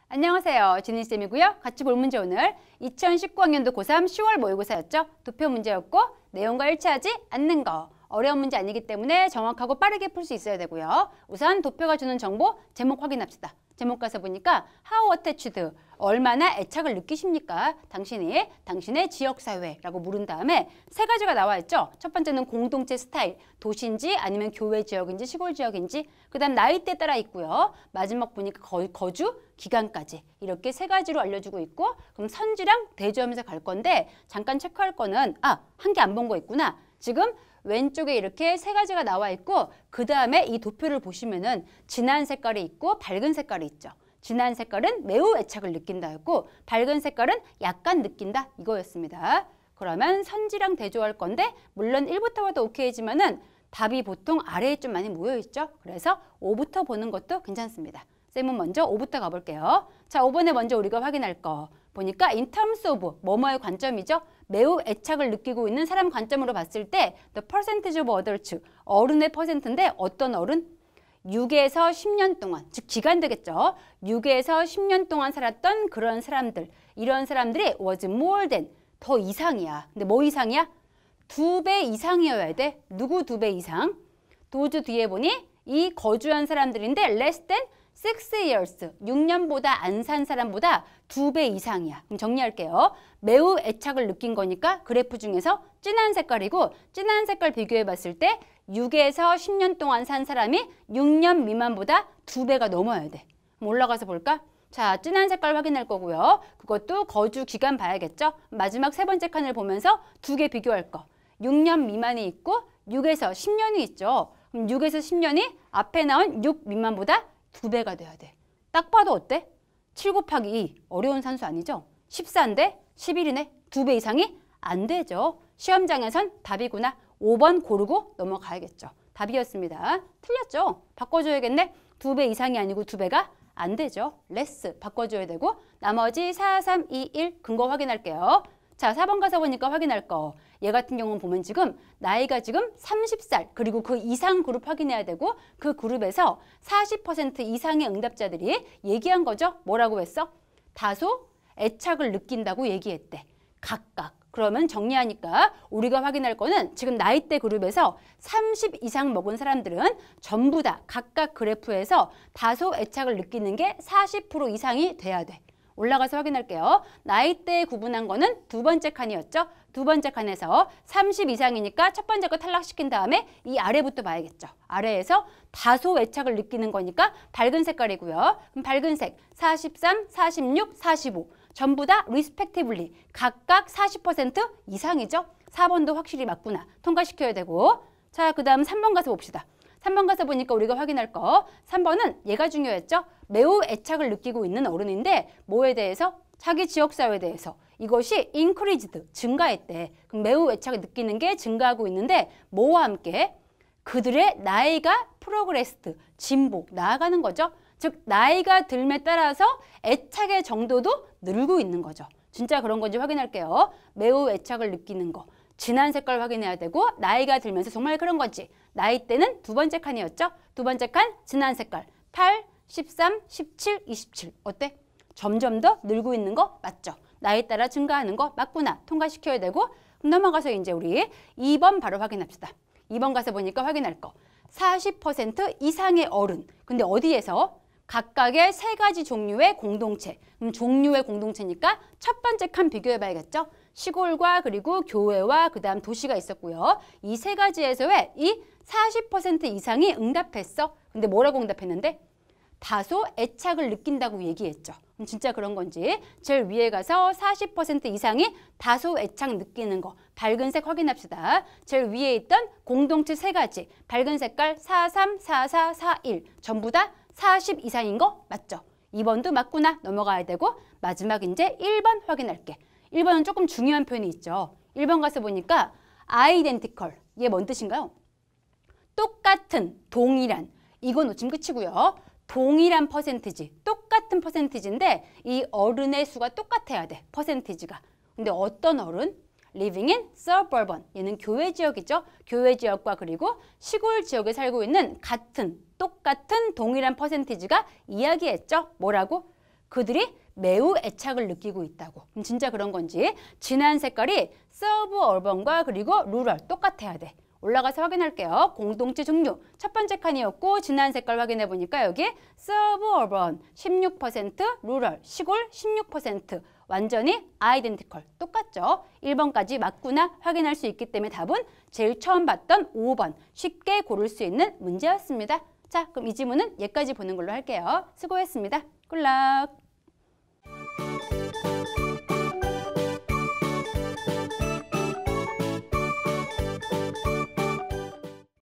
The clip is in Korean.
안녕하세요. 지니쌤이고요. 같이 볼 문제 오늘 2019학년도 고3 10월 모의고사였죠. 도표 문제였고 내용과 일치하지 않는 거. 어려운 문제 아니기 때문에 정확하고 빠르게 풀 수 있어야 되고요. 우선 도표가 주는 정보 제목 확인합시다. 제목 가서 보니까 How attached, 얼마나 애착을 느끼십니까? 당신의 지역사회라고 물은 다음에 세 가지가 나와 있죠. 첫 번째는 공동체 스타일, 도시인지 아니면 교외 지역인지 시골 지역인지, 그 다음 나이대에 따라 있고요. 마지막 보니까 거주 기간까지 이렇게 세 가지로 알려주고 있고, 그럼 선지랑 대조하면서 갈 건데 잠깐 체크할 거는 한 개 안 본 거 있구나. 지금 왼쪽에 이렇게 세 가지가 나와 있고 그 다음에 이 도표를 보시면은 진한 색깔이 있고 밝은 색깔이 있죠. 진한 색깔은 매우 애착을 느낀다였고 밝은 색깔은 약간 느낀다 이거였습니다. 그러면 선지랑 대조할 건데 물론 1부터 봐도 오케이지만은 답이 보통 아래에 좀 많이 모여 있죠. 그래서 5부터 보는 것도 괜찮습니다. 쌤은 먼저 5부터 가볼게요. 자, 5번에 먼저 우리가 확인할 거 보니까 in terms of 뭐뭐의 관점이죠. 매우 애착을 느끼고 있는 사람 관점으로 봤을 때 the percentage of adults, 어른의 퍼센트인데 어떤 어른? 6에서 10년 동안, 즉 기간 되겠죠. 6에서 10년 동안 살았던 그런 사람들, 이런 사람들이 was more than, 더 이상이야. 근데 뭐 이상이야? 2배 이상이어야 돼. 누구 2배 이상? 도주 뒤에 보니 이 거주한 사람들인데 less than 6 years, 6년보다 안 산 사람보다 2배 이상이야. 그럼 정리할게요. 매우 애착을 느낀 거니까 그래프 중에서 진한 색깔이고 진한 색깔 비교해 봤을 때 6에서 10년 동안 산 사람이 6년 미만보다 2배가 넘어야 돼. 그럼 올라가서 볼까? 자, 진한 색깔 확인할 거고요. 그것도 거주 기간 봐야겠죠? 마지막 세 번째 칸을 보면서 두 개 비교할 거. 6년 미만이 있고 6에서 10년이 있죠. 그럼 6에서 10년이 앞에 나온 6 미만보다 2배가 돼야 돼. 딱 봐도 어때? 7 곱하기 2 어려운 산수 아니죠? 14인데 11이네. 2배 이상이 안 되죠. 시험장에선 답이구나. 5번 고르고 넘어가야겠죠. 답이었습니다. 틀렸죠? 바꿔줘야겠네. 2배 이상이 아니고 2배가 안 되죠. less 바꿔줘야 되고 나머지 4, 3, 2, 1 근거 확인할게요. 자, 4번 가서 보니까 확인할 거. 얘 같은 경우는 보면 지금 나이가 지금 30살 그리고 그 이상 그룹 확인해야 되고 그 그룹에서 40% 이상의 응답자들이 얘기한 거죠. 뭐라고 했어? 다소 애착을 느낀다고 얘기했대. 각각. 그러면 정리하니까 우리가 확인할 거는 지금 나이대 그룹에서 30 이상 먹은 사람들은 전부 다 각각 그래프에서 다소 애착을 느끼는 게 40% 이상이 돼야 돼. 올라가서 확인할게요. 나이대에 구분한 거는 두 번째 칸이었죠. 두 번째 칸에서 30 이상이니까 첫 번째 거 탈락시킨 다음에 이 아래부터 봐야겠죠. 아래에서 다소 애착을 느끼는 거니까 밝은 색깔이고요. 그럼 밝은색 43, 46, 45 전부 다 respectively 각각 40% 이상이죠. 4번도 확실히 맞구나. 통과시켜야 되고. 자, 그 다음 3번 가서 봅시다. 3번 가서 보니까 우리가 확인할 거 3번은 얘가 중요했죠. 매우 애착을 느끼고 있는 어른인데 뭐에 대해서? 자기 지역사회에 대해서. 이것이 increased, 증가했대. 그럼 매우 애착을 느끼는 게 증가하고 있는데 뭐와 함께? 그들의 나이가 progressed, 진보, 나아가는 거죠. 즉 나이가 들에 따라서 애착의 정도도 늘고 있는 거죠. 진짜 그런 건지 확인할게요. 매우 애착을 느끼는 거. 진한 색깔 확인해야 되고 나이가 들면서 정말 그런 건지. 나이대는 두 번째 칸이었죠. 두 번째 칸 진한 색깔 8, 13, 17, 27 어때? 점점 더 늘고 있는 거 맞죠? 나이 따라 증가하는 거 맞구나. 통과시켜야 되고 넘어가서 이제 우리 2번 바로 확인합시다. 2번 가서 보니까 확인할 거 40% 이상의 어른. 근데 어디에서? 각각의 세 가지 종류의 공동체. 종류의 공동체니까 첫 번째 칸 비교해 봐야겠죠? 시골과 그리고 교외와 그 다음 도시가 있었고요. 이 세 가지에서의 이 40% 이상이 응답했어. 근데 뭐라고 응답했는데? 다소 애착을 느낀다고 얘기했죠. 그럼 진짜 그런 건지 제일 위에 가서 40% 이상이 다소 애착 느끼는 거 밝은색 확인합시다. 제일 위에 있던 공동체 세 가지 밝은 색깔 43, 44, 41 전부 다 40 이상인 거 맞죠? 2번도 맞구나. 넘어가야 되고 마지막 이제 1번 확인할게. 1번은 조금 중요한 표현이 있죠. 1번 가서 보니까 identical. 얘 뭔 뜻인가요? 똑같은, 동일한. 이거 놓치면 끝이고요. 동일한 퍼센티지, 똑같은 퍼센티지인데 이 어른의 수가 똑같아야 돼. 퍼센티지가. 근데 어떤 어른? living in suburban. 얘는 교외 지역이죠. 교외 지역과 그리고 시골 지역에 살고 있는 같은, 똑같은 동일한 퍼센티지가 이야기했죠. 뭐라고? 그들이 매우 애착을 느끼고 있다고. 그럼 진짜 그런 건지. 진한 색깔이 서브어번과 그리고 루럴 똑같아야 돼. 올라가서 확인할게요. 공동체 종류 첫 번째 칸이었고 진한 색깔 확인해 보니까 여기 서브어번 16%, 루럴 시골 16%. 완전히 아이덴티컬 똑같죠. 1번까지 맞구나 확인할 수 있기 때문에 답은 제일 처음 봤던 5번 쉽게 고를 수 있는 문제였습니다. 자, 그럼 이 지문은 얘까지 보는 걸로 할게요. 수고했습니다. 굿락!